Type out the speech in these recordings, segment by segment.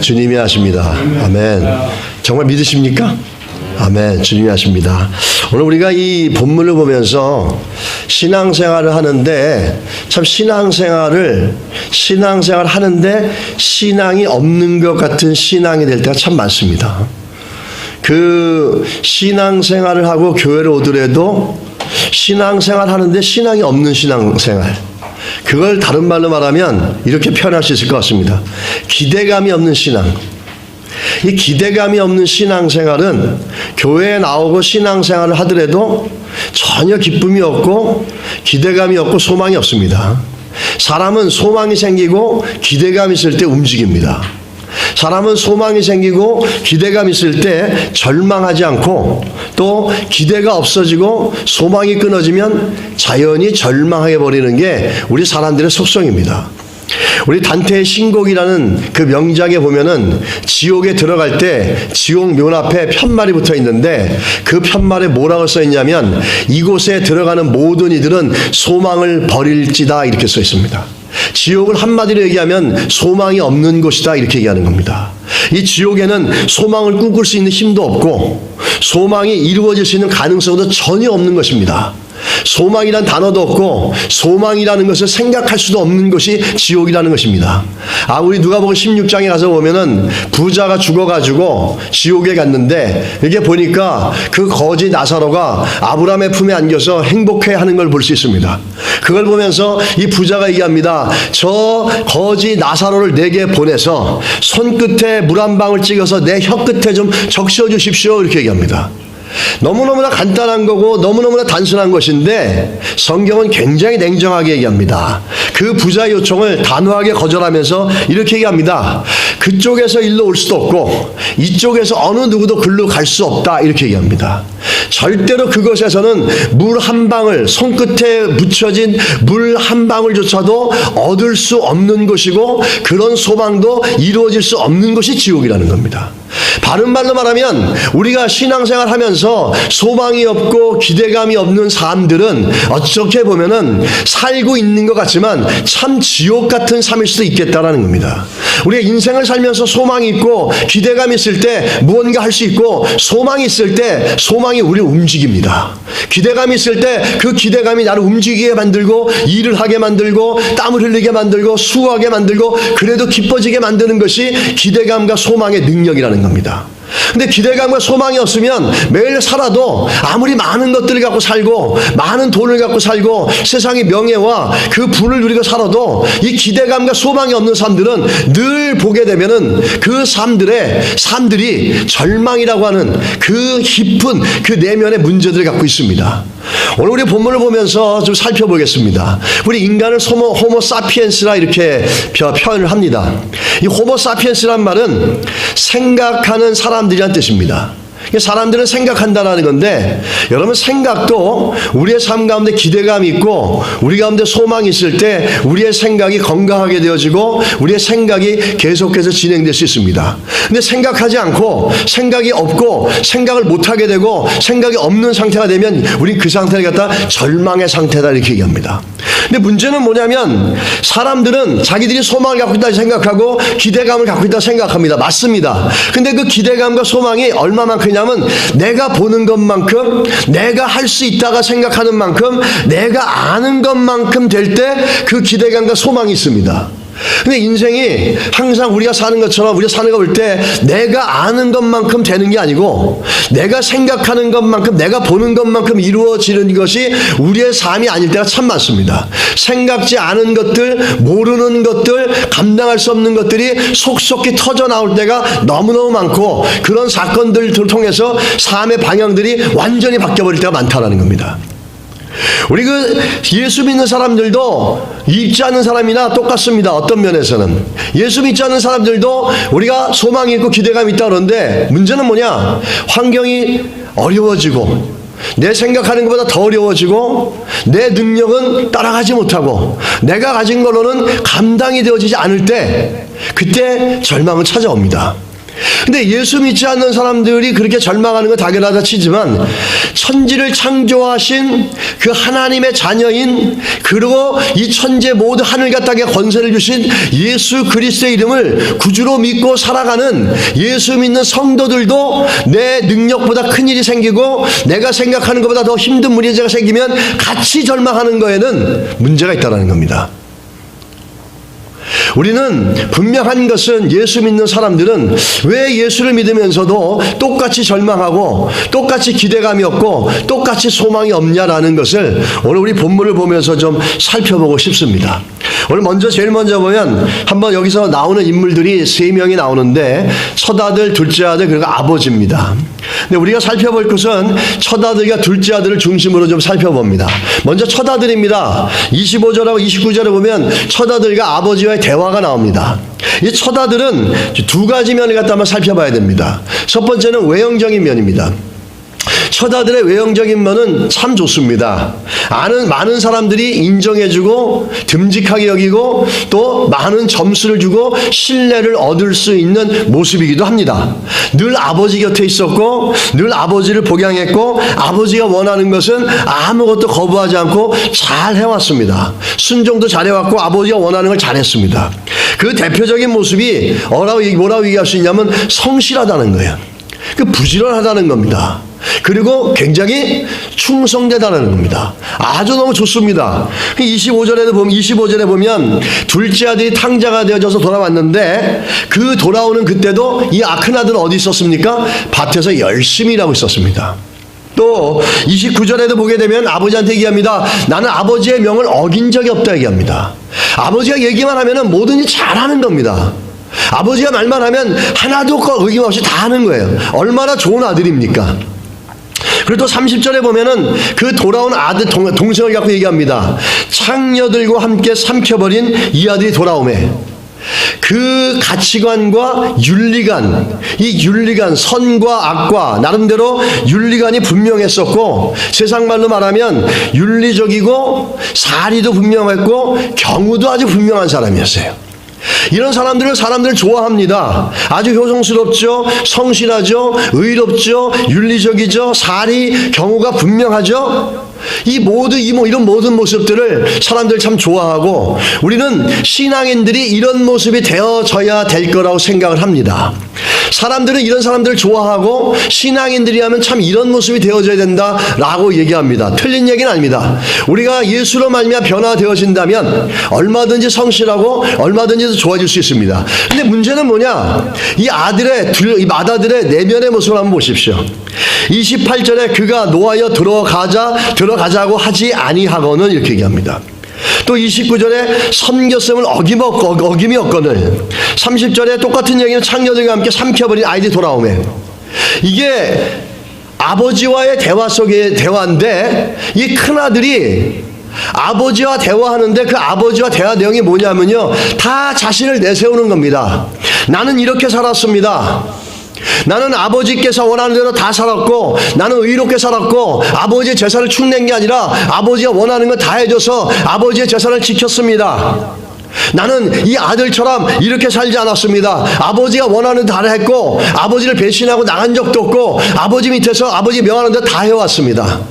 주님이 하십니다. 아멘. 정말 믿으십니까? 아멘. 주님이 하십니다. 오늘 우리가 이 본문을 보면서 신앙생활을 하는데 참 신앙생활 하는데 신앙이 없는 것 같은 신앙이 될 때가 참 많습니다. 그 신앙생활을 하고 교회를 오더라도 신앙생활 하는데 신앙이 없는 신앙생활, 그걸 다른 말로 말하면 이렇게 표현할 수 있을 것 같습니다. 기대감이 없는 신앙. 이 기대감이 없는 신앙생활은 교회에 나오고 신앙생활을 하더라도 전혀 기쁨이 없고 기대감이 없고 소망이 없습니다. 사람은 소망이 생기고 기대감이 있을 때 움직입니다. 사람은 소망이 생기고 기대감 있을 때 절망하지 않고, 또 기대가 없어지고 소망이 끊어지면 자연히 절망하게 버리는 게 우리 사람들의 속성입니다. 우리 단테의 신곡이라는 그 명작에 보면은 지옥에 들어갈 때 지옥 문 앞에 편말이 붙어 있는데, 그 편말에 뭐라고 써 있냐면 이곳에 들어가는 모든 이들은 소망을 버릴지다 이렇게 써 있습니다. 지옥을 한마디로 얘기하면 소망이 없는 곳이다 이렇게 얘기하는 겁니다. 이 지옥에는 소망을 꿈꿀 수 있는 힘도 없고 소망이 이루어질 수 있는 가능성도 전혀 없는 것입니다. 소망이란 단어도 없고 소망이라는 것을 생각할 수도 없는 것이 지옥이라는 것입니다. 우리 누가복음 16장에 가서 보면은 부자가 죽어가지고 지옥에 갔는데, 이게 보니까 그 거지 나사로가 아브라함의 품에 안겨서 행복해하는 걸 볼 수 있습니다. 그걸 보면서 이 부자가 얘기합니다. 저 거지 나사로를 내게 보내서 손끝에 물 한 방울 찍어서 내 혀끝에 좀 적셔 주십시오 이렇게 얘기합니다. 너무너무나 간단한 거고 너무너무나 단순한 것인데 성경은 굉장히 냉정하게 얘기합니다. 그 부자의 요청을 단호하게 거절하면서 이렇게 얘기합니다. 그쪽에서 일로 올 수도 없고 이쪽에서 어느 누구도 글로 갈 수 없다 이렇게 얘기합니다. 절대로 그것에서는 물 한 방울, 손끝에 묻혀진 물 한 방울조차도 얻을 수 없는 것이고 그런 소망도 이루어질 수 없는 것이 지옥이라는 겁니다. 바른 말로 말하면 우리가 신앙생활 하면서 소망이 없고 기대감이 없는 사람들은 어떻게 보면은 살고 있는 것 같지만 참 지옥 같은 삶일 수도 있겠다라는 겁니다. 우리가 인생을 살면서 소망이 있고 기대감이 있을 때 무언가 할 수 있고, 소망이 있을 때 소망이 우리를 움직입니다. 기대감이 있을 때 그 기대감이 나를 움직이게 만들고 일을 하게 만들고 땀을 흘리게 만들고 수고하게 만들고 그래도 기뻐지게 만드는 것이 기대감과 소망의 능력이라는 겁니다. 근데 기대감과 소망이 없으면 매일 살아도 아무리 많은 것들을 갖고 살고 많은 돈을 갖고 살고 세상의 명예와 그 부를 누리고 살아도 이 기대감과 소망이 없는 사람들은 늘 보게 되면은 그 사람들이 절망이라고 하는 그 깊은 그 내면의 문제들을 갖고 있습니다. 오늘 우리 본문을 보면서 좀 살펴보겠습니다. 우리 인간을 호모 사피엔스라 이렇게 표현을 합니다. 이 호모 사피엔스란 말은 생각하는 사람들이란 뜻입니다. 사람들은 생각한다라는 건데, 여러분 생각도 우리의 삶 가운데 기대감이 있고 우리 가운데 소망이 있을 때 우리의 생각이 건강하게 되어지고 우리의 생각이 계속해서 진행될 수 있습니다. 근데 생각하지 않고 생각이 없고 생각을 못하게 되고 생각이 없는 상태가 되면 우리 그 상태를 갖다 절망의 상태다 이렇게 얘기합니다. 근데 문제는 뭐냐면 사람들은 자기들이 소망을 갖고 있다 생각하고 기대감을 갖고 있다 생각합니다. 맞습니다. 근데 그 기대감과 소망이 얼마만큼이냐면 내가 보는 것만큼, 내가 할 수 있다가 생각하는 만큼, 내가 아는 것만큼 될 때 그 기대감과 소망이 있습니다. 근데 인생이 항상 우리가 사는 것처럼 우리가 사는 거 볼 때 내가 아는 것만큼 되는 게 아니고 내가 생각하는 것만큼, 내가 보는 것만큼 이루어지는 것이 우리의 삶이 아닐 때가 참 많습니다. 생각지 않은 것들, 모르는 것들, 감당할 수 없는 것들이 속속히 터져 나올 때가 너무너무 많고, 그런 사건들을 통해서 삶의 방향들이 완전히 바뀌어버릴 때가 많다는 겁니다. 우리 예수 믿는 사람들도 믿지 않는 사람이나 똑같습니다. 어떤 면에서는 예수 믿지 않는 사람들도 우리가 소망이 있고 기대감이 있다 그러는데, 문제는 뭐냐? 환경이 어려워지고 내 생각하는 것보다 더 어려워지고 내 능력은 따라가지 못하고 내가 가진 걸로는 감당이 되어지지 않을 때, 그때 절망은 찾아옵니다. 근데 예수 믿지 않는 사람들이 그렇게 절망하는 건 당연하다 치지만 천지를 창조하신 그 하나님의 자녀인, 그리고 이 천재 모두 하늘과 땅에 권세를 주신 예수 그리스도의 이름을 구주로 믿고 살아가는 예수 믿는 성도들도 내 능력보다 큰 일이 생기고 내가 생각하는 것보다 더 힘든 문제가 생기면 같이 절망하는 거에는 문제가 있다는 겁니다. 우리는 분명한 것은 예수 믿는 사람들은 왜 예수를 믿으면서도 똑같이 절망하고 똑같이 기대감이 없고 똑같이 소망이 없냐라는 것을 오늘 우리 본문을 보면서 좀 살펴보고 싶습니다. 오늘 제일 먼저 보면 한번 여기서 나오는 인물들이 3명이 나오는데 첫 아들, 둘째 아들, 그리고 아버지입니다. 근데 우리가 살펴볼 것은 첫 아들과 둘째 아들을 중심으로 좀 살펴봅니다. 먼저 첫 아들입니다. 25절하고 29절에 보면 첫 아들과 아버지와의 대화가 나옵니다. 이 첫 아들은 2가지 면을 갖다 한번 살펴봐야 됩니다. 첫 번째는 외형적인 면입니다. 첫 아들의 외형적인 면은 참 좋습니다. 많은 사람들이 인정해주고 듬직하게 여기고 또 많은 점수를 주고 신뢰를 얻을 수 있는 모습이기도 합니다. 늘 아버지 곁에 있었고 늘 아버지를 복양했고 아버지가 원하는 것은 아무것도 거부하지 않고 잘 해왔습니다. 순종도 잘해왔고 아버지가 원하는 걸 잘했습니다. 그 대표적인 모습이 뭐라고 얘기할 수 있냐면 성실하다는 거예요. 부지런하다는 겁니다. 그리고 굉장히 충성되다는 겁니다. 아주 너무 좋습니다. 25절에 보면 둘째 아들이 탕자가 되어져서 돌아왔는데 그 돌아오는 그때도 이 큰 아들은 어디 있었습니까? 밭에서 열심히 일하고 있었습니다. 또 29절에도 보게 되면 아버지한테 얘기합니다. 나는 아버지의 명을 어긴 적이 없다 얘기합니다. 아버지가 얘기만 하면 뭐든지 잘하는 겁니다. 아버지가 말만 하면 하나도 어김없이 다 하는 거예요. 얼마나 좋은 아들입니까? 그리고 또 30절에 보면은 그 돌아온 아들 동생을 갖고 얘기합니다. 창녀들과 함께 삼켜버린 이 아들이 돌아오매. 그 가치관과 윤리관, 이 윤리관, 선과 악과 나름대로 윤리관이 분명했었고, 세상 말로 말하면 윤리적이고 사리도 분명했고 경우도 아주 분명한 사람이었어요. 이런 사람들은 사람들 좋아합니다. 아주 효성스럽죠, 성실하죠, 의롭죠, 윤리적이죠, 사리, 경우가 분명하죠. 이런 모든 모습들을 사람들 참 좋아하고, 우리는 신앙인들이 이런 모습이 되어져야 될 거라고 생각을 합니다. 사람들은 이런 사람들을 좋아하고 신앙인들이 하면 참 이런 모습이 되어져야 된다라고 얘기합니다. 틀린 얘기는 아닙니다. 우리가 예수로 말미암아 변화되어진다면 얼마든지 성실하고 얼마든지 좋아질 수 있습니다. 근데 문제는 뭐냐? 이 맏아들의 내면의 모습을 한번 보십시오. 28절에 그가 노하여 들어가자고 하지 아니하거늘 이렇게 얘기합니다. 또 29절에 섬겼음을 어김이 없거늘. 30절에 똑같은 얘기는 창녀들과 함께 삼켜버린 아이들이 돌아오매. 이게 아버지와의 대화 속의 대화인데, 이 큰아들이 아버지와 대화하는데 그 아버지와 대화 내용이 뭐냐면요, 다 자신을 내세우는 겁니다. 나는 이렇게 살았습니다. 나는 아버지께서 원하는 대로 다 살았고, 나는 의롭게 살았고, 아버지의 재산을 축낸 게 아니라 아버지가 원하는 거 다 해줘서 아버지의 재산을 지켰습니다. 나는 이 아들처럼 이렇게 살지 않았습니다. 아버지가 원하는 다 했고, 아버지를 배신하고 나간 적도 없고, 아버지 밑에서 아버지 명하는 대로 다 해왔습니다.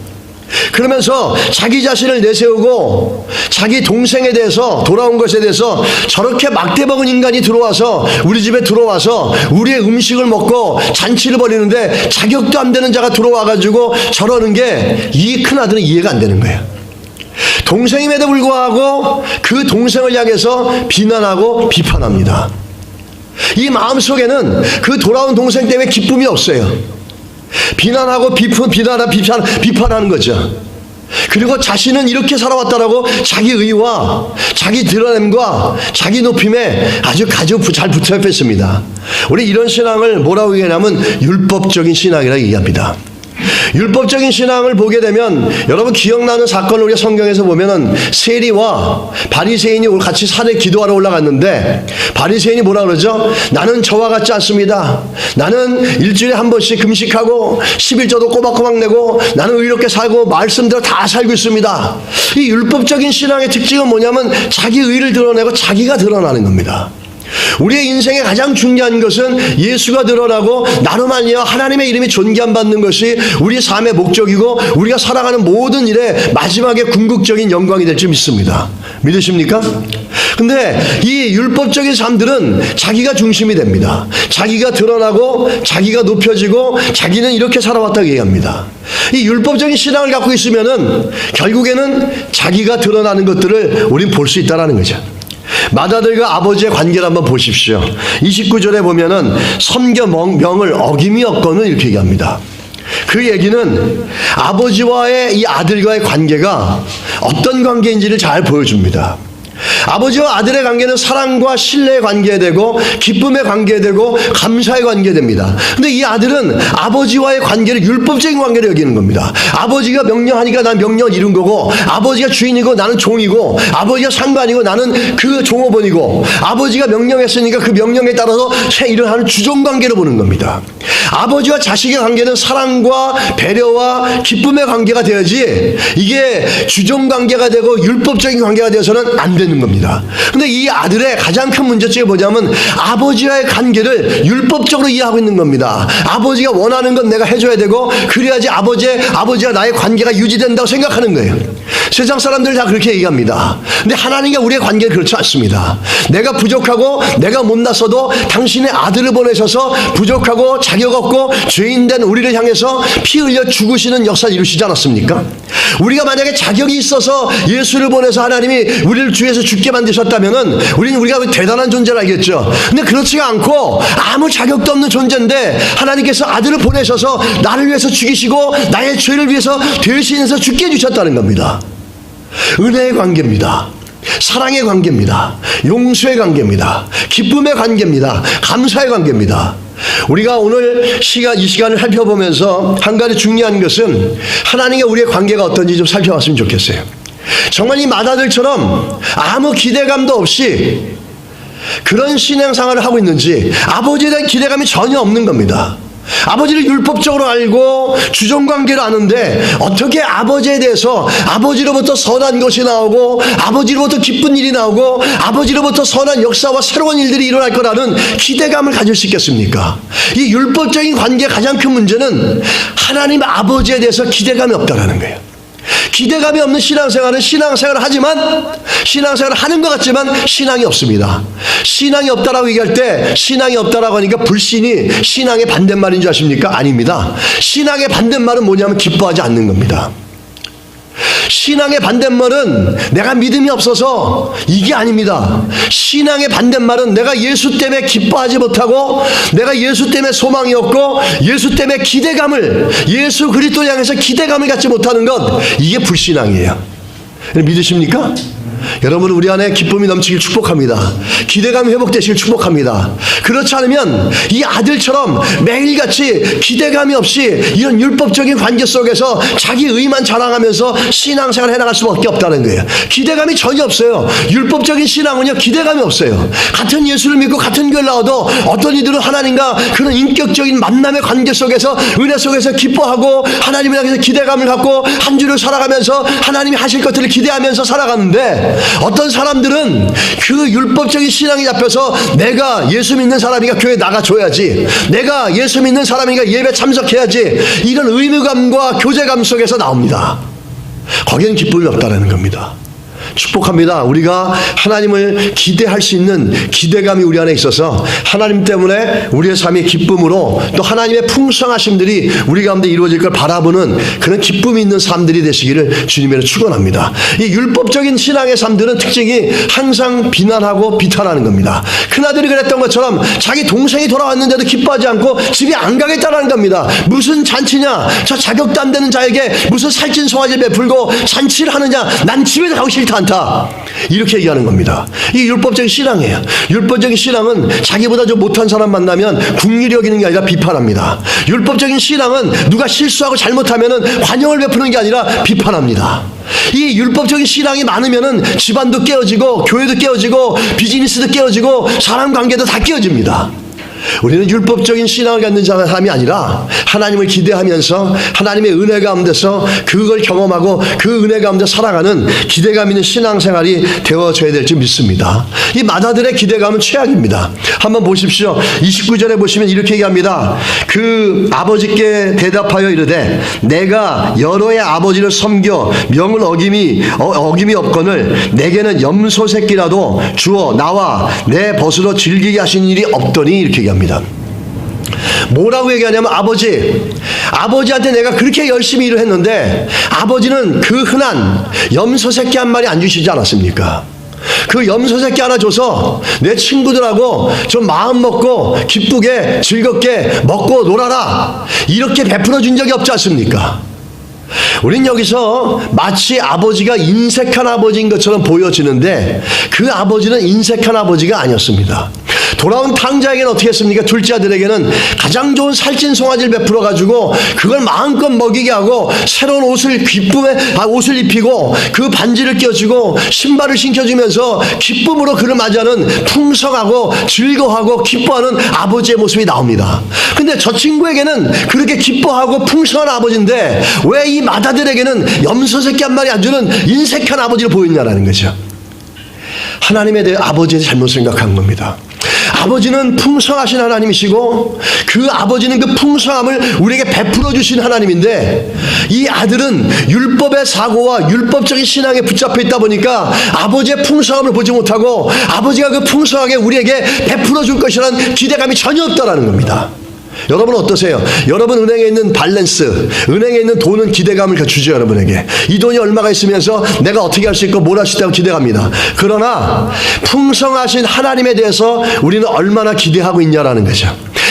그러면서 자기 자신을 내세우고 자기 동생에 대해서, 돌아온 것에 대해서, 저렇게 막대먹은 인간이 들어와서 우리 집에 들어와서 우리의 음식을 먹고 잔치를 벌이는데 자격도 안 되는 자가 들어와가지고 저러는 게 이 큰아들은 이해가 안 되는 거예요. 동생임에도 불구하고 그 동생을 향해서 비난하고 비판합니다. 이 마음속에는 그 돌아온 동생 때문에 기쁨이 없어요. 비난하고 비판하는 거죠. 그리고 자신은 이렇게 살아왔다라고 자기 의와 자기 드러냄과 자기 높임에 아주 잘 붙잡혔습니다. 우리 이런 신앙을 뭐라고 얘기하냐면 율법적인 신앙이라고 얘기합니다. 율법적인 신앙을 보게 되면 여러분 기억나는 사건을 우리가 성경에서 보면은 세리와 바리새인이 같이 산에 기도하러 올라갔는데 바리새인이 뭐라 그러죠? 나는 저와 같지 않습니다. 나는 일주일에 한 번씩 금식하고 11조도 꼬박꼬박 내고 나는 의롭게 살고 말씀대로 다 살고 있습니다. 이 율법적인 신앙의 특징은 뭐냐면 자기 의를 드러내고 자기가 드러나는 겁니다. 우리의 인생에 가장 중요한 것은 예수가 드러나고 나로 말미암아 하나님의 이름이 존귀함 받는 것이 우리 삶의 목적이고 우리가 살아가는 모든 일에 마지막에 궁극적인 영광이 될 줄 믿습니다. 믿으십니까? 근데 이 율법적인 삶들은 자기가 중심이 됩니다. 자기가 드러나고 자기가 높여지고 자기는 이렇게 살아왔다고 얘기합니다. 이 율법적인 신앙을 갖고 있으면은 결국에는 자기가 드러나는 것들을 우린 볼 수 있다는 거죠. 맏아들과 아버지의 관계를 한번 보십시오. 29절에 보면은 섬겨명을 어김이 없거늘 이렇게 얘기합니다. 그 얘기는 아버지와의 이 아들과의 관계가 어떤 관계인지를 잘 보여줍니다. 아버지와 아들의 관계는 사랑과 신뢰의 관계되고 기쁨의 관계되고 감사의 관계됩니다. 근데 이 아들은 아버지와의 관계를 율법적인 관계로 여기는 겁니다. 아버지가 명령하니까 난 명령을 이룬 거고, 아버지가 주인이고 나는 종이고, 아버지가 상관이고 나는 그 종업원이고, 아버지가 명령했으니까 그 명령에 따라서 일을 하는 주종관계로 보는 겁니다. 아버지와 자식의 관계는 사랑과 배려와 기쁨의 관계가 되어야지 이게 주종관계가 되고 율법적인 관계가 되어서는 안 되는 겁니다. 근데 이 아들의 가장 큰 문제점이 뭐냐면 아버지와의 관계를 율법적으로 이해하고 있는 겁니다. 아버지가 원하는 건 내가 해줘야 되고 그래야지 아버지와 나의 관계가 유지된다고 생각하는 거예요. 세상 사람들 다 그렇게 얘기합니다. 근데 하나님과 우리의 관계는 그렇지 않습니다. 내가 부족하고 내가 못났어도 당신의 아들을 보내셔서 부족하고 자격 없고 죄인된 우리를 향해서 피 흘려 죽으시는 역사를 이루시지 않았습니까? 우리가 만약에 자격이 있어서 예수를 보내서 하나님이 우리를 주에서 죽게 만드셨다면은 우리가 대단한 존재를 알겠죠. 근데 그렇지가 않고 아무 자격도 없는 존재인데 하나님께서 아들을 보내셔서 나를 위해서 죽이시고 나의 죄를 위해서 대신해서 죽게 해주셨다는 겁니다. 은혜의 관계입니다. 사랑의 관계입니다. 용서의 관계입니다. 기쁨의 관계입니다. 감사의 관계입니다. 우리가 오늘 이 시간을 살펴보면서 한 가지 중요한 것은 하나님과 우리의 관계가 어떤지 좀 살펴봤으면 좋겠어요. 정말 이 맏아들처럼 아무 기대감도 없이 그런 신앙생활을 하고 있는지 아버지에 대한 기대감이 전혀 없는 겁니다. 아버지를 율법적으로 알고 주종관계를 아는데 어떻게 아버지에 대해서 아버지로부터 선한 것이 나오고 아버지로부터 기쁜 일이 나오고 아버지로부터 선한 역사와 새로운 일들이 일어날 거라는 기대감을 가질 수 있겠습니까? 이 율법적인 관계의 가장 큰 문제는 하나님 아버지에 대해서 기대감이 없다는 거예요. 기대감이 없는 신앙생활은 신앙생활을 하지만 신앙생활을 하는 것 같지만 신앙이 없습니다. 신앙이 없다라고 얘기할 때 신앙이 없다라고 하니까 불신이 신앙의 반대말인 줄 아십니까? 아닙니다. 신앙의 반대말은 뭐냐면 기뻐하지 않는 겁니다. 신앙의 반대말은 내가 믿음이 없어서 이게 아닙니다. 신앙의 반대말은 내가 예수 때문에 기뻐하지 못하고 내가 예수 때문에 소망이 없고 예수 때문에 예수 그리스도를 향해서 기대감을 갖지 못하는 것, 이게 불신앙이에요. 믿으십니까? 여러분, 우리 안에 기쁨이 넘치길 축복합니다. 기대감이 회복되시길 축복합니다. 그렇지 않으면 이 아들처럼 매일같이 기대감이 없이 이런 율법적인 관계 속에서 자기 의만 자랑하면서 신앙생활 해나갈 수밖에 없다는 거예요. 기대감이 전혀 없어요. 율법적인 신앙은요, 기대감이 없어요. 같은 예수를 믿고 같은 교회를 나와도 어떤 이들은 하나님과 그런 인격적인 만남의 관계 속에서 은혜 속에서 기뻐하고 하나님을 향해서 기대감을 갖고 한 주를 살아가면서 하나님이 하실 것들을 기대하면서 살아가는데, 어떤 사람들은 그 율법적인 신앙이 잡혀서 내가 예수 믿는 사람이니까 교회 나가줘야지, 내가 예수 믿는 사람이니까 예배 참석해야지, 이런 의무감과 교제감 속에서 나옵니다. 거기엔 기쁨이 없다는 겁니다. 축복합니다. 우리가 하나님을 기대할 수 있는 기대감이 우리 안에 있어서 하나님 때문에 우리의 삶이 기쁨으로 또 하나님의 풍성하심들이 우리 가운데 이루어질 걸 바라보는 그런 기쁨이 있는 삶들이 되시기를 주님으로 축원합니다. 이 율법적인 신앙의 삶들은 특징이 항상 비난하고 비탄하는 겁니다. 큰아들이 그랬던 것처럼 자기 동생이 돌아왔는데도 기뻐하지 않고 집에 안 가겠다는 겁니다. 무슨 잔치냐, 저 자격도 안 되는 자에게 무슨 살찐 송아지 베풀고 잔치를 하느냐, 난 집에도 가고 싫다 않다, 이렇게 얘기하는 겁니다. 이게 율법적인 신앙이에요. 율법적인 신앙은 자기보다 좀 못한 사람 만나면 긍휼히 여기는 게 아니라 비판합니다. 율법적인 신앙은 누가 실수하고 잘못하면 관용을 베푸는 게 아니라 비판합니다. 이 율법적인 신앙이 많으면 집안도 깨어지고 교회도 깨어지고 비즈니스도 깨어지고 사람 관계도 다 깨어집니다. 우리는 율법적인 신앙을 갖는 사람이 아니라 하나님을 기대하면서 하나님의 은혜 가운데서 그걸 경험하고 그 은혜 가운데 살아가는 기대감 있는 신앙생활이 되어져야 될지 믿습니다. 이 마다들의 기대감은 최악입니다. 한번 보십시오. 29절에 보시면 이렇게 얘기합니다. 그 아버지께 대답하여 이르되 내가 여러의 아버지를 섬겨 명을 어김이 없거늘 내게는 염소 새끼라도 주어 나와 내 벗으로 즐기게 하신 일이 없더니 이렇게 얘기합니다. 뭐라고 얘기하냐면 아버지한테 내가 그렇게 열심히 일을 했는데 아버지는 그 흔한 염소 새끼 한 마리 안 주시지 않았습니까? 그 염소 새끼 하나 줘서 내 친구들하고 좀 마음 먹고 기쁘게 즐겁게 먹고 놀아라 이렇게 베풀어 준 적이 없지 않습니까? 우린 여기서 마치 아버지가 인색한 아버지인 것처럼 보여지는데 그 아버지는 인색한 아버지가 아니었습니다. 돌아온 탕자에게는 어떻게 했습니까? 둘째 아들에게는 가장 좋은 살찐 송아지를 베풀어 가지고 그걸 마음껏 먹이게 하고 새로운 옷을 옷을 입히고 그 반지를 껴주고 신발을 신겨주면서 기쁨으로 그를 맞이하는 풍성하고 즐거워하고 기뻐하는 아버지의 모습이 나옵니다. 근데 저 친구에게는 그렇게 기뻐하고 풍성한 아버지인데 왜 이 마다들에게는 염소 새끼 한 마리 안 주는 인색한 아버지를 보였냐라는 거죠. 하나님에 대해 아버지의 잘못 생각한 겁니다. 아버지는 풍성하신 하나님이시고 그 아버지는 그 풍성함을 우리에게 베풀어 주신 하나님인데 이 아들은 율법의 사고와 율법적인 신앙에 붙잡혀 있다 보니까 아버지의 풍성함을 보지 못하고 아버지가 그 풍성하게 우리에게 베풀어 줄 것이라는 기대감이 전혀 없다라는 겁니다. 여러분 어떠세요? 여러분 은행에 있는 밸런스, 은행에 있는 돈은 기대감을 주죠. 여러분에게 이 돈이 얼마가 있으면서 내가 어떻게 할 수 있고 뭘 할 수 있다고 기대갑니다. 그러나 풍성하신 하나님에 대해서 우리는 얼마나 기대하고 있냐라는 거죠.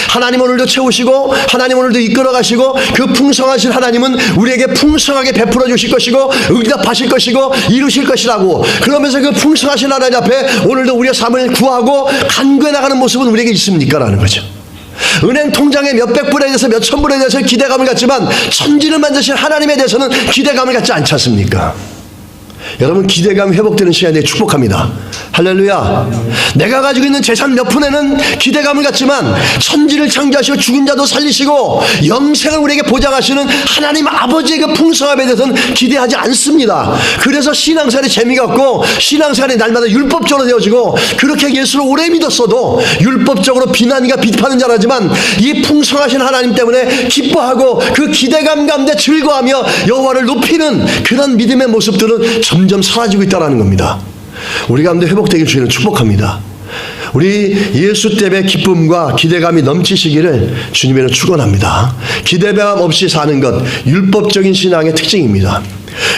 하나님 오늘도 채우시고 하나님 오늘도 이끌어 가시고 그 풍성하신 하나님은 우리에게 풍성하게 베풀어 주실 것이고 응답하실 것이고 이루실 것이라고 그러면서 그 풍성하신 하나님 앞에 오늘도 우리의 삶을 구하고 간구해 나가는 모습은 우리에게 있습니까? 라는 거죠. 은행 통장에 몇백 불에 대해서 몇천 불에 대해서 기대감을 갖지만 천지를 만드신 하나님에 대해서는 기대감을 갖지 않지 않습니까? 여러분 기대감이 회복되는 시간에 대해 축복합니다. 할렐루야. 내가 가지고 있는 재산 몇 푼에는 기대감을 갖지만 천지를 창조하시고 죽은 자도 살리시고 영생을 우리에게 보장하시는 하나님 아버지의 그 풍성함에 대해서는 기대하지 않습니다. 그래서 신앙생활에 재미가 없고 신앙생활이 날마다 율법적으로 되어지고 그렇게 예수를 오래 믿었어도 율법적으로 비난과 비판은 잘하지만 이 풍성하신 하나님 때문에 기뻐하고 그 기대감 가운데 즐거워하며 여호와를 높이는 그런 믿음의 모습들은 점점 사라지고 있다는 겁니다. 우리 가운데 회복되길 주님은 축복합니다. 우리 예수 때문에 기쁨과 기대감이 넘치시기를 주님에는 축원합니다. 기대감 없이 사는 것 율법적인 신앙의 특징입니다.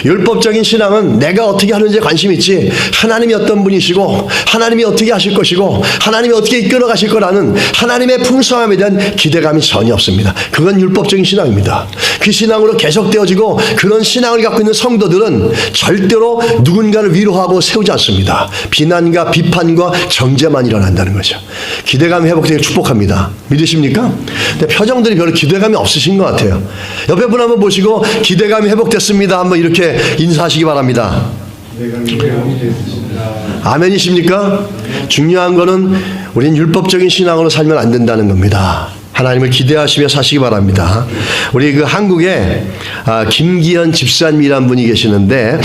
율법적인 신앙은 내가 어떻게 하는지에 관심이 있지 하나님이 어떤 분이시고 하나님이 어떻게 하실 것이고 하나님이 어떻게 이끌어 가실 거라는 하나님의 풍성함에 대한 기대감이 전혀 없습니다. 그건 율법적인 신앙입니다. 그 신앙으로 계속되어지고 그런 신앙을 갖고 있는 성도들은 절대로 누군가를 위로하고 세우지 않습니다. 비난과 비판과 정죄만 일어난다는 거죠. 기대감이 회복되길 축복합니다. 믿으십니까? 근데 표정들이 별로 기대감이 없으신 것 같아요. 옆에 분 한번 보시고 기대감이 회복됐습니다 한번 이렇게 인사하시기 바랍니다. 아멘이십니까? 중요한 거는 우린 율법적인 신앙으로 살면 안 된다는 겁니다. 하나님을 기대하시며 사시기 바랍니다. 우리 그 한국에 김기현 집사님이란 분이 계시는데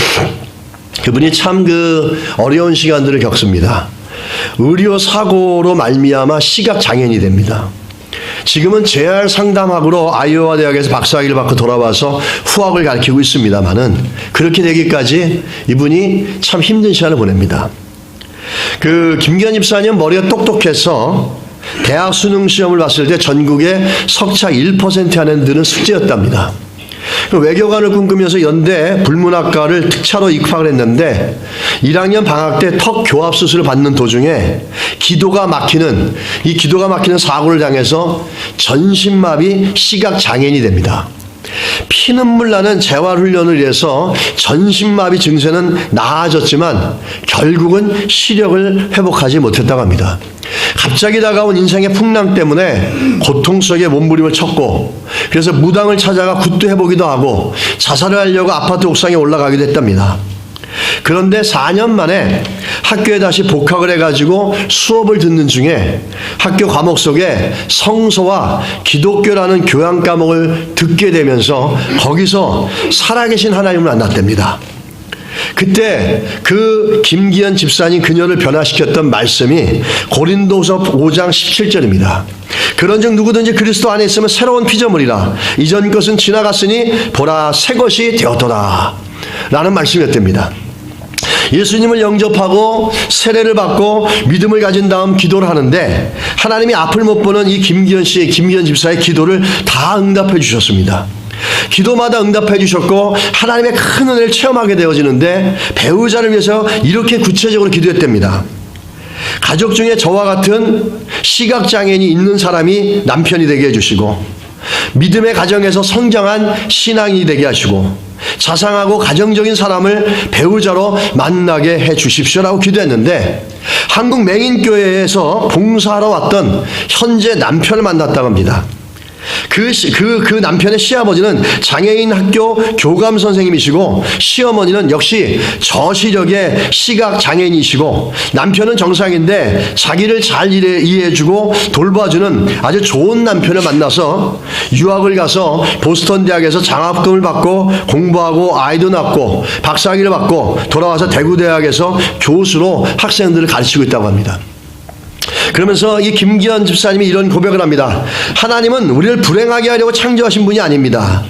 그분이 참 그 어려운 시간들을 겪습니다. 의료 사고로 말미암아 시각 장애인이 됩니다. 지금은 재활 상담학으로 아이오와 대학에서 박사학위를 받고 돌아와서 후학을 가르치고 있습니다만은 그렇게 되기까지 이분이 참 힘든 시간을 보냅니다. 그 김기현 집사님 머리가 똑똑해서 대학 수능 시험을 봤을 때 전국에 석차 1% 안에 드는 숙제였답니다. 외교관을 꿈꾸면서 연대 불문학과를 특차로 입학을 했는데 1학년 방학 때 턱 교합 수술을 받는 도중에 기도가 막히는 사고를 당해서 전신마비 시각 장애인이 됩니다. 피눈물 나는 재활훈련을 위해서 전신마비 증세는 나아졌지만 결국은 시력을 회복하지 못했다고 합니다. 갑자기 다가온 인생의 풍랑 때문에 고통 속에 몸부림을 쳤고 그래서 무당을 찾아가 굿도 해보기도 하고 자살을 하려고 아파트 옥상에 올라가기도 했답니다. 그런데 4년 만에 학교에 다시 복학을 해가지고 수업을 듣는 중에 학교 과목 속에 성서와 기독교라는 교양 과목을 듣게 되면서 거기서 살아계신 하나님을 만났답니다. 그때 그 김기현 집사님 그녀를 변화시켰던 말씀이 고린도서 5장 17절입니다. 그런즉 누구든지 그리스도 안에 있으면 새로운 피조물이라 이전 것은 지나갔으니 보라 새 것이 되었더라 라는 말씀이었답니다. 예수님을 영접하고 세례를 받고 믿음을 가진 다음 기도를 하는데 하나님이 앞을 못 보는 이 김기현 집사의 기도를 다 응답해 주셨습니다. 기도마다 응답해 주셨고 하나님의 큰 은혜를 체험하게 되어지는데 배우자를 위해서 이렇게 구체적으로 기도했답니다. 가족 중에 저와 같은 시각장애인이 있는 사람이 남편이 되게 해주시고 믿음의 가정에서 성장한 신앙이 되게 하시고 자상하고 가정적인 사람을 배우자로 만나게 해 주십시오라고 기도했는데 한국 맹인교회에서 봉사하러 왔던 현재 남편을 만났다고 합니다. 그 남편의 시아버지는 장애인 학교 교감 선생님이시고 시어머니는 역시 저시력의 시각 장애인이시고 남편은 정상인데 자기를 잘 이해해주고 돌봐주는 아주 좋은 남편을 만나서 유학을 가서 보스턴 대학에서 장학금을 받고 공부하고 아이도 낳고 박사학위를 받고 돌아와서 대구대학에서 교수로 학생들을 가르치고 있다고 합니다. 그러면서 이 김기현 집사님이 이런 고백을 합니다. 하나님은 우리를 불행하게 하려고 창조하신 분이 아닙니다.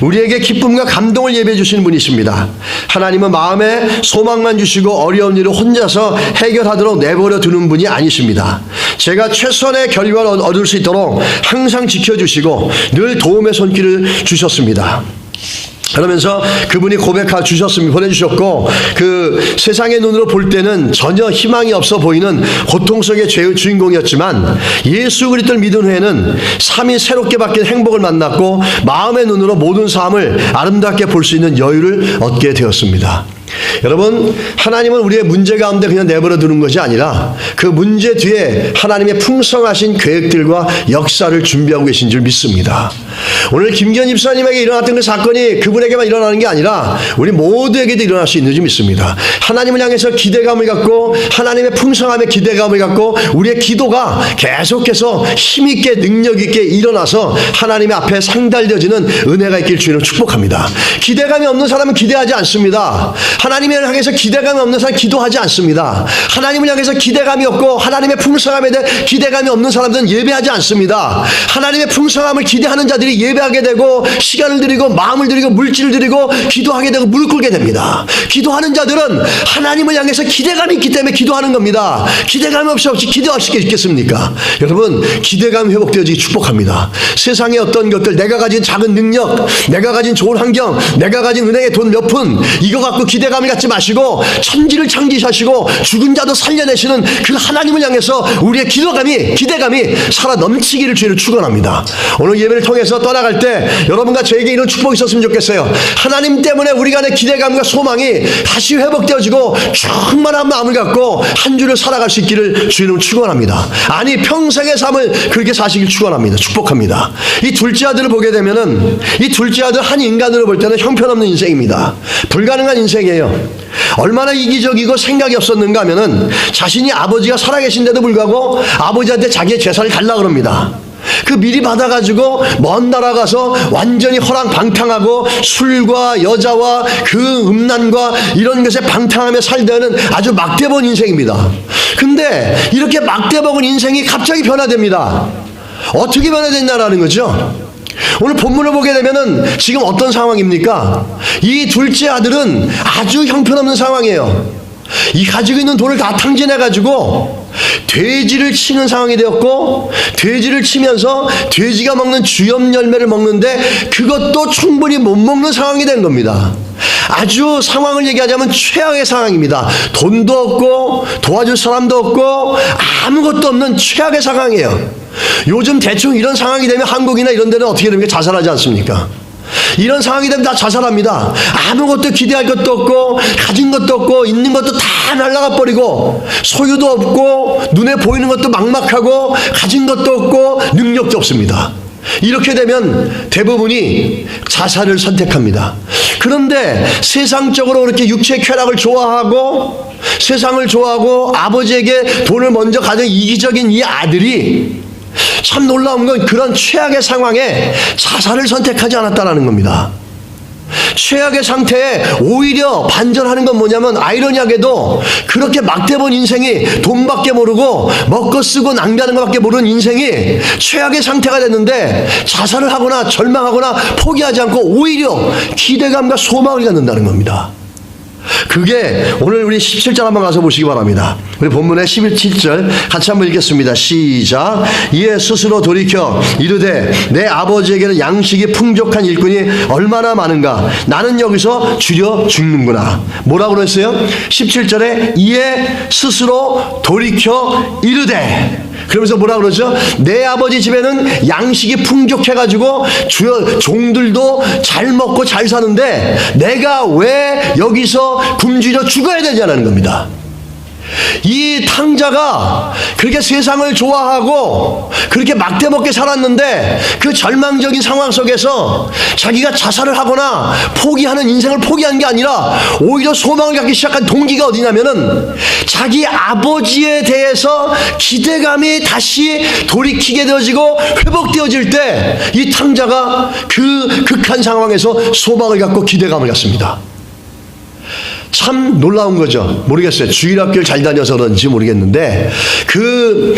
우리에게 기쁨과 감동을 예배해 주시는 분이십니다. 하나님은 마음에 소망만 주시고 어려운 일을 혼자서 해결하도록 내버려 두는 분이 아니십니다. 제가 최선의 결과를 얻을 수 있도록 항상 지켜주시고 늘 도움의 손길을 주셨습니다. 그러면서 그분이 보내주셨고 그 세상의 눈으로 볼 때는 전혀 희망이 없어 보이는 고통 속의 죄의 주인공이었지만 예수 그리스도를 믿은 후에는 삶이 새롭게 바뀐 행복을 만났고 마음의 눈으로 모든 삶을 아름답게 볼 수 있는 여유를 얻게 되었습니다. 여러분, 하나님은 우리의 문제 가운데 그냥 내버려 두는 것이 아니라 그 문제 뒤에 하나님의 풍성하신 계획들과 역사를 준비하고 계신 줄 믿습니다. 오늘 김기현 집사님에게 일어났던 그 사건이 그분에게만 일어나는 게 아니라 우리 모두에게도 일어날 수 있는 줄 믿습니다. 하나님을 향해서 기대감을 갖고 하나님의 풍성함에 기대감을 갖고 우리의 기도가 계속해서 힘있게 능력있게 일어나서 하나님의 앞에 상달되어지는 은혜가 있길 주님을 축복합니다. 기대감이 없는 사람은 기대하지 않습니다. 하나님을 향해서 기대감이 없는 사람은 기도하지 않습니다. 하나님을 향해서 기대감이 없고 하나님의 풍성함에 대해 기대감이 없는 사람들은 예배하지 않습니다. 하나님의 풍성함을 기대하는 자들이 예배하게 되고 시간을 드리고 마음을 드리고 물질을 드리고 기도하게 되고 무릎 꿇게 됩니다. 기도하는 자들은 하나님을 향해서 기대감이 있기 때문에 기도하는 겁니다. 기대감이 없이 기도할 수 있겠습니까? 여러분, 기대감이 회복되어지기 축복합니다. 세상의 어떤 것들, 내가 가진 작은 능력, 내가 가진 좋은 환경, 내가 가진 은행에 돈 몇 푼, 이거 갖고 기대감을 갖지 마시고 천지를 창조하시고 죽은 자도 살려내시는 그 하나님을 향해서 우리의 기대감이 살아 넘치기를 주의를 축원합니다. 오늘 예배를 통해서 떠나갈 때 여러분과 저에게 이런 축복이 있었으면 좋겠어요. 하나님 때문에 우리가 내 기대감과 소망이 다시 회복되어지고 충만한 마음을 갖고 한 주를 살아갈 수 있기를 주의를 축원합니다. 아니, 평생의 삶을 그렇게 사시길 축원합니다. 축복합니다. 이 둘째 아들을 보게 되면은 이 둘째 아들 한 인간으로 볼 때는 형편없는 인생입니다. 불가능한 인생이에요. 얼마나 이기적이고 생각이 없었는가 하면은 자신이 아버지가 살아계신데도 불구하고 아버지한테 자기의 재산을 달라고 합니다. 그 미리 받아가지고 먼 나라 가서 완전히 허랑방탕하고 술과 여자와 그 음란과 이런 것에 방탕하며 살다는 아주 막대본 인생입니다. 근데 이렇게 막대본 인생이 갑자기 변화됩니다. 어떻게 변화됐냐라는 거죠. 오늘 본문을 보게 되면은 지금 어떤 상황입니까? 이 둘째 아들은 아주 형편없는 상황이에요. 이 가지고 있는 돈을 다 탕진해가지고 돼지를 치는 상황이 되었고, 돼지를 치면서 돼지가 먹는 주염 열매를 먹는데 그것도 충분히 못 먹는 상황이 된 겁니다. 아주 상황을 얘기하자면 최악의 상황입니다. 돈도 없고 도와줄 사람도 없고 아무것도 없는 최악의 상황이에요. 요즘 대충 이런 상황이 되면 한국이나 이런 데는 어떻게 됩니까? 자살하지 않습니까? 이런 상황이 되면 다 자살합니다. 아무것도 기대할 것도 없고 가진 것도 없고 있는 것도 다 날아가 버리고 소유도 없고 눈에 보이는 것도 막막하고 가진 것도 없고 능력도 없습니다. 이렇게 되면 대부분이 자살을 선택합니다. 그런데 세상적으로 그렇게 육체의 쾌락을 좋아하고 세상을 좋아하고 아버지에게 돈을 먼저 가진 이기적인 이 아들이 참 놀라운 건 그런 최악의 상황에 자살을 선택하지 않았다는 겁니다. 최악의 상태에 오히려 반전하는 건 뭐냐면 아이러니하게도 그렇게 막대본 인생이 돈밖에 모르고 먹고 쓰고 낭비하는 것밖에 모르는 인생이 최악의 상태가 됐는데 자살을 하거나 절망하거나 포기하지 않고 오히려 기대감과 소망을 갖는다는 겁니다. 그게 오늘 우리 17절 한번 가서 보시기 바랍니다. 우리 본문의 17절 같이 한번 읽겠습니다. 시작. 이에 스스로 돌이켜 이르되 내 아버지에게는 양식이 풍족한 일꾼이 얼마나 많은가. 나는 여기서 줄여 죽는구나. 뭐라고 그랬어요? 17절에 이에 스스로 돌이켜 이르되, 그러면서 뭐라 그러죠? 내 아버지 집에는 양식이 풍족해가지고 종들도 잘 먹고 잘 사는데 내가 왜 여기서 굶주려 죽어야 되냐는 겁니다. 이 탕자가 그렇게 세상을 좋아하고 그렇게 막대먹게 살았는데 그 절망적인 상황 속에서 자기가 자살을 하거나 포기하는 인생을 포기한 게 아니라 오히려 소망을 갖기 시작한 동기가 어디냐면은 자기 아버지에 대해서 기대감이 다시 돌이키게 되어지고 회복되어질 때 이 탕자가 그 극한 상황에서 소망을 갖고 기대감을 갖습니다. 참 놀라운 거죠. 모르겠어요. 주일학교를 잘 다녀서 그런지 모르겠는데 그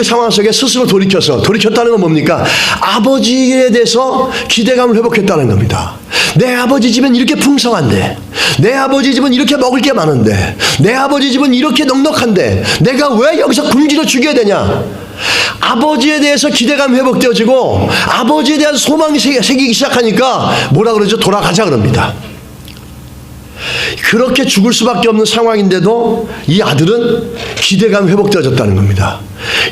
상황 속에 스스로 돌이켰다는 건 뭡니까? 아버지에 대해서 기대감을 회복했다는 겁니다. 내 아버지 집은 이렇게 풍성한데, 내 아버지 집은 이렇게 먹을 게 많은데, 내 아버지 집은 이렇게 넉넉한데 내가 왜 여기서 굶주려 죽여야 되냐? 아버지에 대해서 기대감이 회복되어지고 아버지에 대한 소망이 생기기 시작하니까 뭐라 그러죠? 돌아가자 그럽니다. 그렇게 죽을 수밖에 없는 상황인데도 이 아들은 기대감이 회복되어졌다는 겁니다.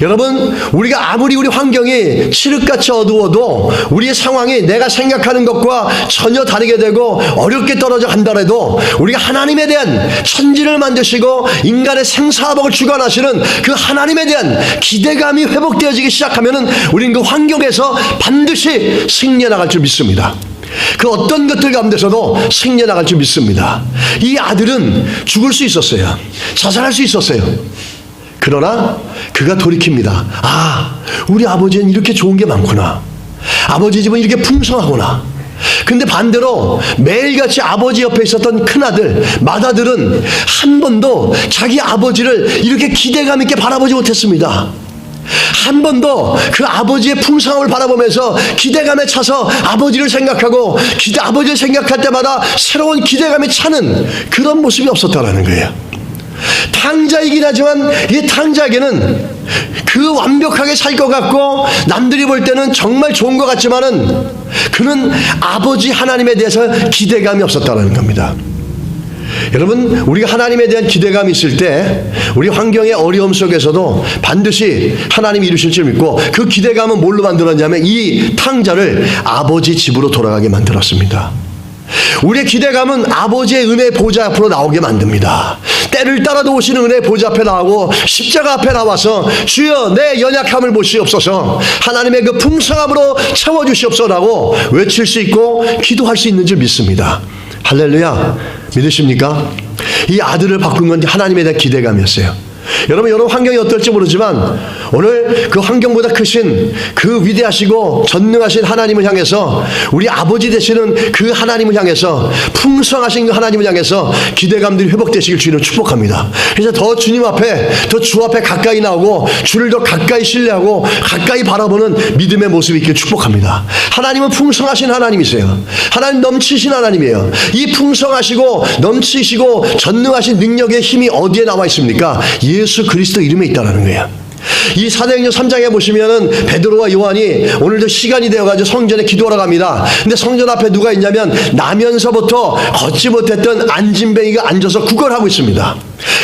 여러분, 우리가 아무리 우리 환경이 칠흑같이 어두워도 우리의 상황이 내가 생각하는 것과 전혀 다르게 되고 어렵게 떨어져 간다라도 우리가 하나님에 대한 천지를 만드시고 인간의 생사화복을 주관하시는 그 하나님에 대한 기대감이 회복되어지기 시작하면은 우리는 그 환경에서 반드시 승리해 나갈 줄 믿습니다. 그 어떤 것들 가운데서도 승리해 나갈 줄 믿습니다. 이 아들은 죽을 수 있었어요. 자살할 수 있었어요. 그러나 그가 돌이킵니다. 아, 우리 아버지는 이렇게 좋은 게 많구나. 아버지 집은 이렇게 풍성하구나. 근데 반대로 매일같이 아버지 옆에 있었던 큰아들, 맏아들은 한 번도 자기 아버지를 이렇게 기대감 있게 바라보지 못했습니다. 한 번도 그 아버지의 풍성함을 바라보면서 기대감에 차서 아버지를 생각하고 아버지를 생각할 때마다 새로운 기대감이 차는 그런 모습이 없었다라는 거예요. 탕자이긴 하지만 이 탕자에게는 그 완벽하게 살 것 같고 남들이 볼 때는 정말 좋은 것 같지만은 그는 아버지 하나님에 대해서 기대감이 없었다라는 겁니다. 여러분, 우리가 하나님에 대한 기대감이 있을 때 우리 환경의 어려움 속에서도 반드시 하나님이 이루실 줄 믿고, 그 기대감은 뭘로 만들었냐면 이 탕자를 아버지 집으로 돌아가게 만들었습니다. 우리의 기대감은 아버지의 은혜 보좌 앞으로 나오게 만듭니다. 때를 따라도 오시는 은혜 보좌 앞에 나오고 십자가 앞에 나와서 주여 내 연약함을 보시옵소서, 하나님의 그 풍성함으로 채워주시옵소서라고 외칠 수 있고 기도할 수 있는 줄 믿습니다. 할렐루야. 믿으십니까? 이 아들을 바꾼 건 하나님에 대한 기대감이었어요. 여러분 환경이 어떨지 모르지만 오늘 그 환경보다 크신 그 위대하시고 전능하신 하나님을 향해서, 우리 아버지 되시는 그 하나님을 향해서, 풍성하신 그 하나님을 향해서 기대감들이 회복되시길 주님을 축복합니다. 그래서 더 주님 앞에, 더 주 앞에 가까이 나오고 주를 더 가까이 신뢰하고 가까이 바라보는 믿음의 모습이 있길 축복합니다. 하나님은 풍성하신 하나님이세요. 하나님 넘치신 하나님이에요. 이 풍성하시고 넘치시고 전능하신 능력의 힘이 어디에 나와 있습니까? 예수 그리스도 이름에 있다는 거예요. 이 사도행전 3장에 보시면은 베드로와 요한이 오늘도 시간이 되어가지고 성전에 기도하러 갑니다. 근데 성전 앞에 누가 있냐면 나면서부터 걷지 못했던 안진뱅이가 앉아서 구걸하고 있습니다.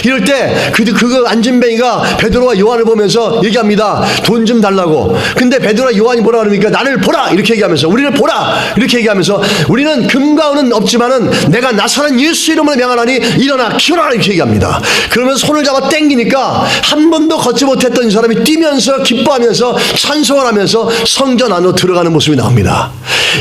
이럴 때 그 안진뱅이가 베드로와 요한을 보면서 얘기합니다. 돈 좀 달라고. 근데 베드로와 요한이 뭐라 그러니까 나를 보라 이렇게 얘기하면서 우리를 보라 이렇게 얘기하면서 우리는 금과 은은 없지만은 내가 나사렛 예수 이름으로 명하노니 일어나 기어라 이렇게 얘기합니다. 그러면 손을 잡아 당기니까 한 번도 걷지 못했던 이 사람이 뛰면서 기뻐하면서 찬송을 하면서 성전 안으로 들어가는 모습이 나옵니다.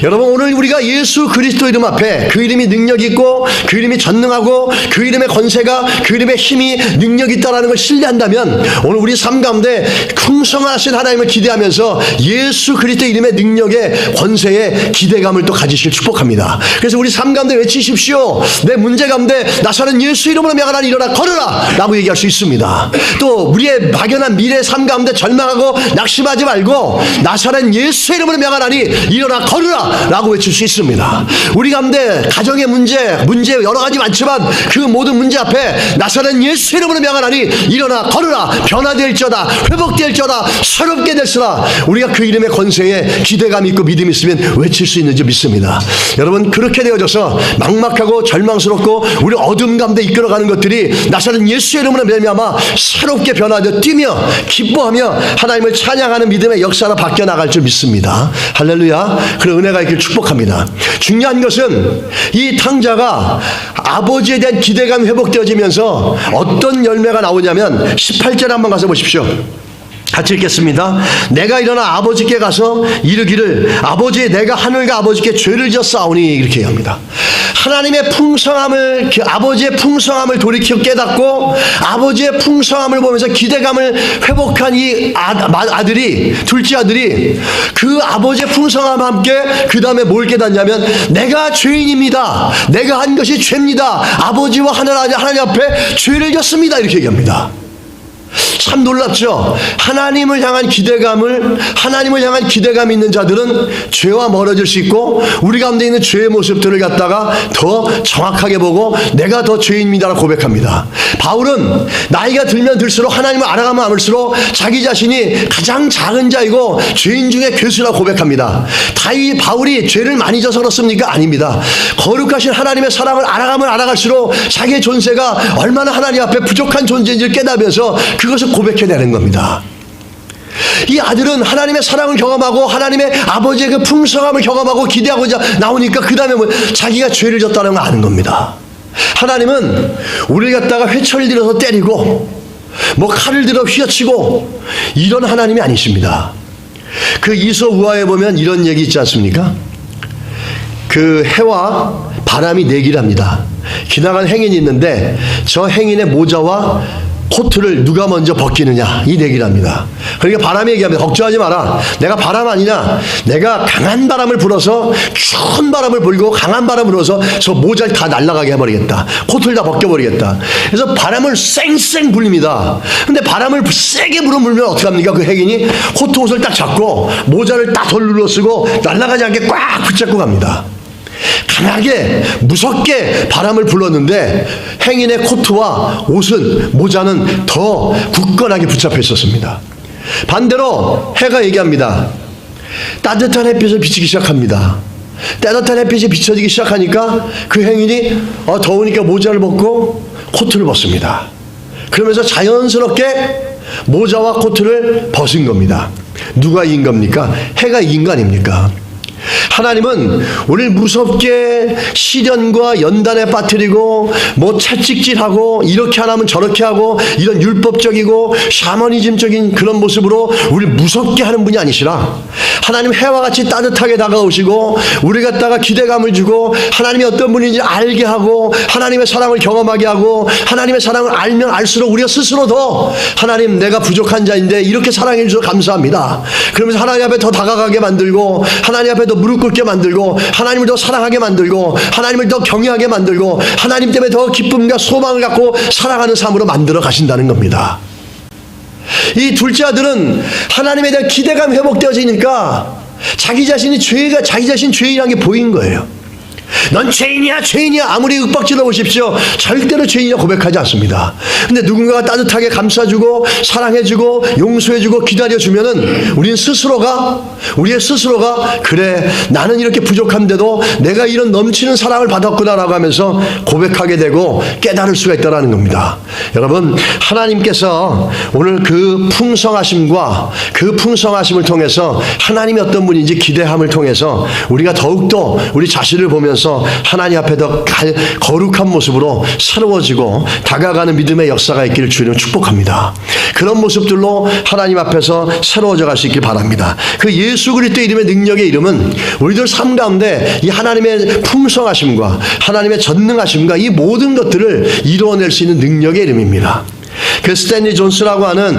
여러분 오늘 우리가 예수 그리스도 이름 앞에 그 이름이 능력 있고 그 이름이 전능하고 그 이름의 권세가 그 이름의 힘이 능력이 있다라는 걸 신뢰한다면 오늘 우리 삶 가운데 풍성하신 하나님을 기대하면서 예수 그리스도 이름의 능력에 권세에 기대감을 또 가지시길 축복합니다. 그래서 우리 삶 가운데 외치십시오. 내 문제 가운데 나사렛 예수 이름으로 명하노니 일어나 걸으라 라고 얘기할 수 있습니다. 또 우리의 막연한 미래 삶 가운데 절망하고 낙심하지 말고 나사렛 예수 이름으로 명하노니 일어나 걸으라 라고 외칠 수 있습니다. 우리 가운데 가정의 문제 여러 가지 많지만 그 모든 문제 앞에 나사렛 예수 이름으로 명하노니 일어나 걸으라 변화될지어다 회복될지어다 새롭게 될지라 우리가 그 이름의 권세에 기대감 있고 믿음 있으면 외칠 수 있는지 믿습니다. 여러분 그렇게 되어져서 막막하고 절망스럽고 우리 어둠 가운데 이끌어가는 것들이 나사렛 예수 이름으로 말미암아 새롭게 변화되어 뛰며 기뻐하며 하나님을 찬양하는 믿음의 역사로 바뀌어 나갈 줄 믿습니다. 할렐루야. 그런 은혜가 있길 축복합니다. 중요한 것은 이 탕자가 아버지에 대한 기대감이 회복되어지면서 어떤 열매가 나오냐면 18절에 한번 가서 보십시오. 같이 읽겠습니다. 내가 일어나 아버지께 가서 이르기를 아버지 내가 하늘과 아버지께 죄를 지었사오니 이렇게 얘기합니다. 하나님의 풍성함을 아버지의 풍성함을 돌이켜 깨닫고 아버지의 풍성함을 보면서 기대감을 회복한 이 아들이 둘째 아들이 그 아버지의 풍성함과 함께 그 다음에 뭘 깨닫냐면 내가 죄인입니다. 내가 한 것이 죄입니다. 아버지와 하나님 앞에 죄를 졌습니다. 이렇게 얘기합니다. 참 놀랍죠. 하나님을 향한 기대감이 있는 자들은 죄와 멀어질 수 있고 우리 가운데 있는 죄의 모습들을 갖다가 더 정확하게 보고 내가 더 죄인입니다라고 고백합니다. 바울은 나이가 들면 들수록 하나님을 알아가면 알수록 자기 자신이 가장 작은 자이고 죄인 중에 괴수라고 고백합니다. 바울이 죄를 많이 져서 그렇습니까? 아닙니다. 거룩하신 하나님의 사랑을 알아가면 알아갈수록 자기의 존재가 얼마나 하나님 앞에 부족한 존재인지를 깨닫으면서 그것을 고백해내는 겁니다. 이 아들은 하나님의 사랑을 경험하고 하나님의 아버지의 그 풍성함을 경험하고 기대하고자 나오니까 그 다음에 자기가 죄를 졌다는 걸 아는 겁니다. 하나님은 우리를 갖다가 회초리를 들어서 때리고 칼을 들어 휘어치고 이런 하나님이 아니십니다. 그 이소 우화에 보면 이런 얘기 있지 않습니까? 그 해와 바람이 내기를 합니다. 지나간 행인이 있는데 저 행인의 모자와 코트를 누가 먼저 벗기느냐 이 내기를 합니다. 그러니까 바람이 얘기합니다. 걱정하지 마라. 내가 바람 아니냐. 내가 강한 바람을 불어서 추운 바람을 불고 강한 바람을 불어서 저 모자를 다 날아가게 해버리겠다. 코트를 다 벗겨버리겠다. 그래서 바람을 쌩쌩 불립니다. 근데 바람을 세게 불면 어떻게 합니까? 그 행인이 코트 옷을 딱 잡고 모자를 딱 덜 눌러 쓰고 날아가지 않게 꽉 붙잡고 갑니다. 강하게 무섭게 바람을 불렀는데 행인의 코트와 옷은 모자는 더 굳건하게 붙잡혀 있었습니다. 반대로 해가 얘기합니다. 따뜻한 햇빛을 비치기 시작합니다. 따뜻한 햇빛이 비춰지기 시작하니까 그 행인이 더우니까 모자를 벗고 코트를 벗습니다. 그러면서 자연스럽게 모자와 코트를 벗은 겁니다. 누가 이긴 겁니까? 해가 이긴 거 아닙니까? 하나님은 우리를 무섭게 시련과 연단에 빠뜨리고 채찍질하고 이렇게 하면 저렇게 하고 이런 율법적이고 샤머니즘적인 그런 모습으로 우리를 무섭게 하는 분이 아니시라 하나님 해와 같이 따뜻하게 다가오시고 우리 갖다가 기대감을 주고 하나님이 어떤 분인지 알게 하고 하나님의 사랑을 경험하게 하고 하나님의 사랑을 알면 알수록 우리가 스스로도 하나님 내가 부족한 자인데 이렇게 사랑해 주셔서 감사합니다. 그러면서 하나님 앞에 더 다가가게 만들고 하나님 앞에 더 무릎 꿇게 만들고 하나님을 더 사랑하게 만들고 하나님을 더 경외하게 만들고 하나님 때문에 더 기쁨과 소망을 갖고 살아가는 삶으로 만들어 가신다는 겁니다. 이 둘째 아들은 하나님에 대한 기대감이 회복되어지니까 자기 자신 죄인이라는 게 보인 거예요. 넌 죄인이야, 죄인이야. 아무리 윽박질러 보십시오. 절대로 죄인이라 고백하지 않습니다. 근데 누군가가 따뜻하게 감싸주고 사랑해주고 용서해주고 기다려주면은 우리의 스스로가 그래, 나는 이렇게 부족한데도 내가 이런 넘치는 사랑을 받았구나라고 하면서 고백하게 되고 깨달을 수가 있다는 겁니다. 여러분, 하나님께서 오늘 그 풍성하심을 통해서 하나님이 어떤 분인지 기대함을 통해서 우리가 더욱더 우리 자신을 보면서 하나님 앞에 더 거룩한 모습으로 새로워지고 다가가는 믿음의 역사가 있기를 주님 축복합니다. 그런 모습들로 하나님 앞에서 새로워져 갈 수 있길 바랍니다. 그 예수 그리스도의 이름의 능력의 이름은 우리들 삶 가운데 이 하나님의 풍성하심과 하나님의 전능하심과 이 모든 것들을 이루어낼 수 있는 능력의 이름입니다. 그 스탠리 존스라고 하는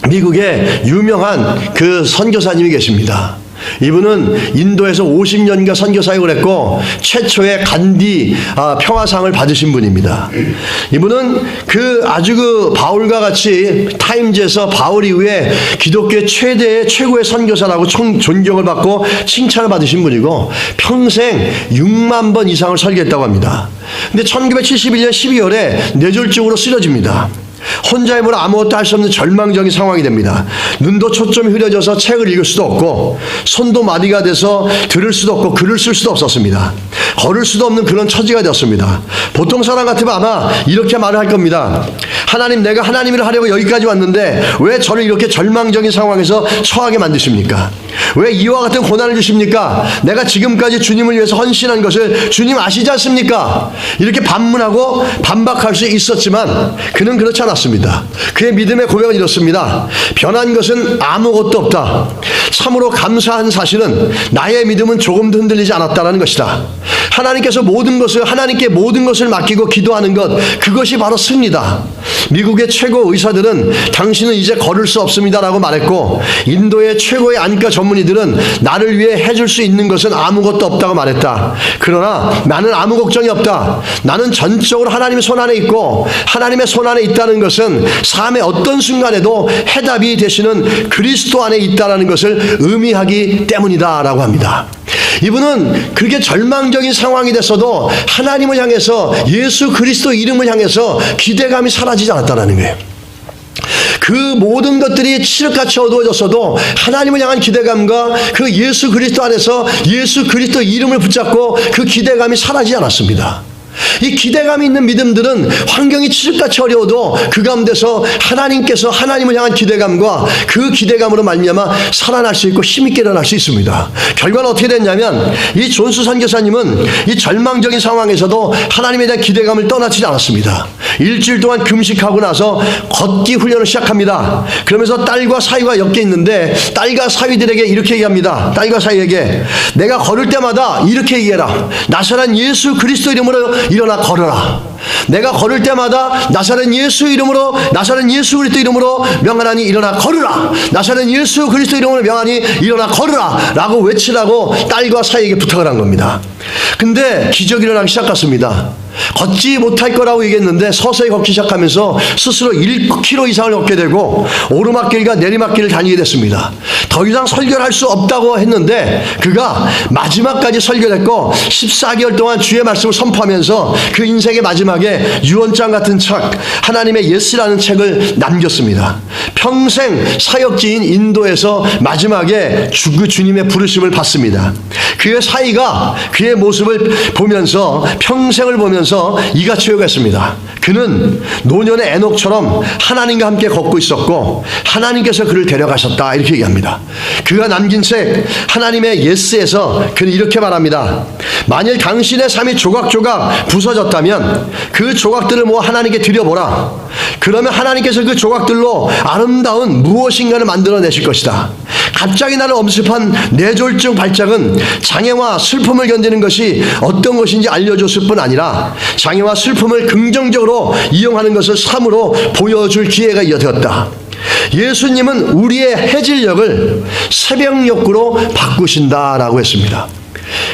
미국의 유명한 그 선교사님이 계십니다. 이분은 인도에서 50년간 선교사역을 했고 최초의 간디 평화상을 받으신 분입니다. 이분은 아주 바울과 같이 타임즈에서 바울 이후에 기독교의 최고의 선교사라고 존경을 받고 칭찬을 받으신 분이고 평생 6만 번 이상을 설교했다고 합니다. 근데 1971년 12월에 뇌졸중으로 쓰러집니다. 혼자 힘으로 아무것도 할 수 없는 절망적인 상황이 됩니다. 눈도 초점이 흐려져서 책을 읽을 수도 없고 손도 마비가 돼서 들을 수도 없고 글을 쓸 수도 없었습니다. 걸을 수도 없는 그런 처지가 되었습니다. 보통 사람 같으면 아마 이렇게 말을 할 겁니다. 하나님, 내가 하나님 일을 하려고 여기까지 왔는데 왜 저를 이렇게 절망적인 상황에서 처하게 만드십니까? 왜 이와 같은 고난을 주십니까? 내가 지금까지 주님을 위해서 헌신한 것을 주님 아시지 않습니까? 이렇게 반문하고 반박할 수 있었지만 그는 그렇지 않았습니다. 그의 믿음의 고백은 이렇습니다. 변한 것은 아무것도 없다. 참으로 감사한 사실은 나의 믿음은 조금도 흔들리지 않았다는 것이다. 하나님께서 하나님께 모든 것을 맡기고 기도하는 것, 그것이 바로 승리다. 미국의 최고 의사들은 당신은 이제 걸을 수 없습니다라고 말했고, 인도의 최고의 안과 전문의들은 나를 위해 해줄 수 있는 것은 아무것도 없다고 말했다. 그러나 나는 아무 걱정이 없다. 나는 전적으로 하나님의 손 안에 있고, 하나님의 손 안에 있다는 것은 삶의 어떤 순간에도 해답이 되시는 그리스도 안에 있다는 것을 의미하기 때문이다 라고 합니다. 이분은 그렇게 절망적인 상황이 됐어도 하나님을 향해서, 예수 그리스도 이름을 향해서 기대감이 사라지지 않았다는 거예요. 그 모든 것들이 칠흑같이 어두워졌어도 하나님을 향한 기대감과 그 예수 그리스도 안에서 예수 그리스도 이름을 붙잡고 그 기대감이 사라지지 않았습니다. 이 기대감이 있는 믿음들은 환경이 칠흑같이 어려워도 그 가운데서 하나님께서 하나님을 향한 기대감과 그 기대감으로 말미암아 살아날 수 있고 힘있게 일어날 수 있습니다. 결과는 어떻게 됐냐면 이 존스 선교사님은 이 절망적인 상황에서도 하나님에 대한 기대감을 떠나지 않았습니다. 일주일 동안 금식하고 나서 걷기 훈련을 시작합니다. 그러면서 딸과 사위가 엮여 있는데 딸과 사위들에게 이렇게 얘기합니다. 딸과 사위에게 내가 걸을 때마다 이렇게 얘기해라. 나사렛 예수 그리스도 이름으로 일어나 걸어라. 내가 걸을 때마다 나사렛 예수 그리스도 이름으로 명하나니 일어나 걸으라. 나사렛 예수 그리스도 이름으로 명하니 일어나 걸으라 라고 외치라고 딸과 사위에게 부탁을 한 겁니다. 근데 기적이 일어나기 시작했습니다. 걷지 못할 거라고 얘기했는데 서서히 걷기 시작하면서 스스로 1km 이상을 걷게 되고 오르막길과 내리막길을 다니게 됐습니다. 더 이상 설교를 할 수 없다고 했는데 그가 마지막까지 설교를 했고 14개월 동안 주의 말씀을 선포하면서 그 인생의 마지막에 유언장 같은 책, 하나님의 예스라는 책을 남겼습니다. 평생 사역지인 인도에서 마지막에 주님의 부르심을 받습니다. 그의 사이가 그의 모습을 보면서, 평생을 보면서 이같이 요구했습니다. 그는 노년의 에녹처럼 하나님과 함께 걷고 있었고 하나님께서 그를 데려가셨다 이렇게 얘기합니다. 그가 남긴 책 하나님의 예스에서 그는 이렇게 말합니다. 만일 당신의 삶이 조각조각 부서졌다면 그 조각들을 모아 하나님께 드려보라. 그러면 하나님께서 그 조각들로 아름다운 무엇인가를 만들어내실 것이다. 갑자기 나를 엄습한 뇌졸중 발작은 장애와 슬픔을 견디는 것이 어떤 것인지 알려줬을 뿐 아니라 장애와 슬픔을 긍정적으로 이용하는 것을 삶으로 보여줄 기회가 되었다. 예수님은 우리의 해질녘을 새벽녘으로 바꾸신다라고 했습니다.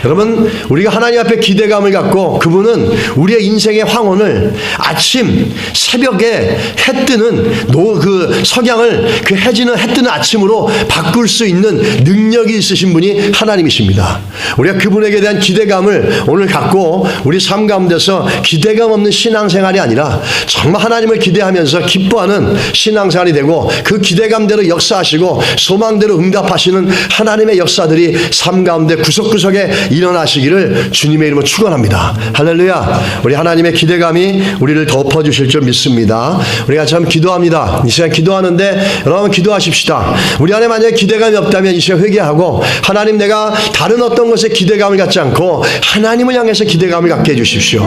여러분, 우리가 하나님 앞에 기대감을 갖고 그분은 우리의 인생의 황혼을 아침 새벽에 해 뜨는 그 석양을 그 해지는 해 뜨는 아침으로 바꿀 수 있는 능력이 있으신 분이 하나님이십니다. 우리가 그분에게 대한 기대감을 오늘 갖고 우리 삶 가운데서 기대감 없는 신앙생활이 아니라 정말 하나님을 기대하면서 기뻐하는 신앙생활이 되고 그 기대감대로 역사하시고 소망대로 응답하시는 하나님의 역사들이 삶 가운데 구석구석에 일어나시기를 주님의 이름으로 축원합니다. 할렐루야. 우리 하나님의 기대감이 우리를 덮어주실 줄 믿습니다. 우리가 참 기도합니다. 이 시간 기도하는데 여러분 기도하십시다. 우리 안에 만약에 기대감이 없다면 이 시간 회개하고 하나님, 내가 다른 어떤 것에 기대감을 갖지 않고 하나님을 향해서 기대감을 갖게 해주십시오.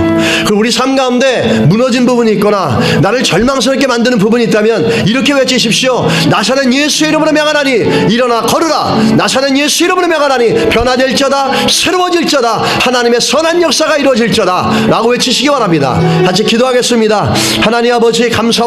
그리고 우리 삶 가운데 무너진 부분이 있거나 나를 절망스럽게 만드는 부분이 있다면 이렇게 외치십시오. 나사는 예수의 이름으로 명하나니 일어나 걸으라. 나사는 예수 이름으로 명하나니 변화될저다, 새로워질저다, 하나님의 선한 역사가 이루어질저다 라고 외치시기 바랍니다. 같이 기도하겠습니다. 하나님 아버지, 감사합니다.